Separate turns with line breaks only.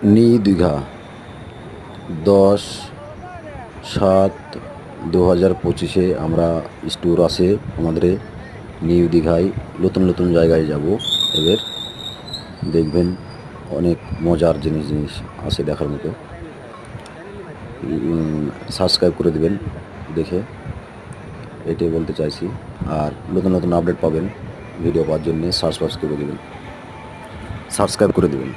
New Digha 10/7/2025 আমরা tour আসে আমাদের নিউ দীঘায়। নতুন নতুন জায়গায় যাব। এবার দেখবেন অনেক মজার জিনিস আছে দেখার মতো। সাবস্ক্রাইব করে দিবেন দেখে, এটাই বলতে চাইছি। আর নতুন নতুন আপডেট পাবেন ভিডিও পাওয়ার জন্য সাবস্ক্রাইব করে দিবেন।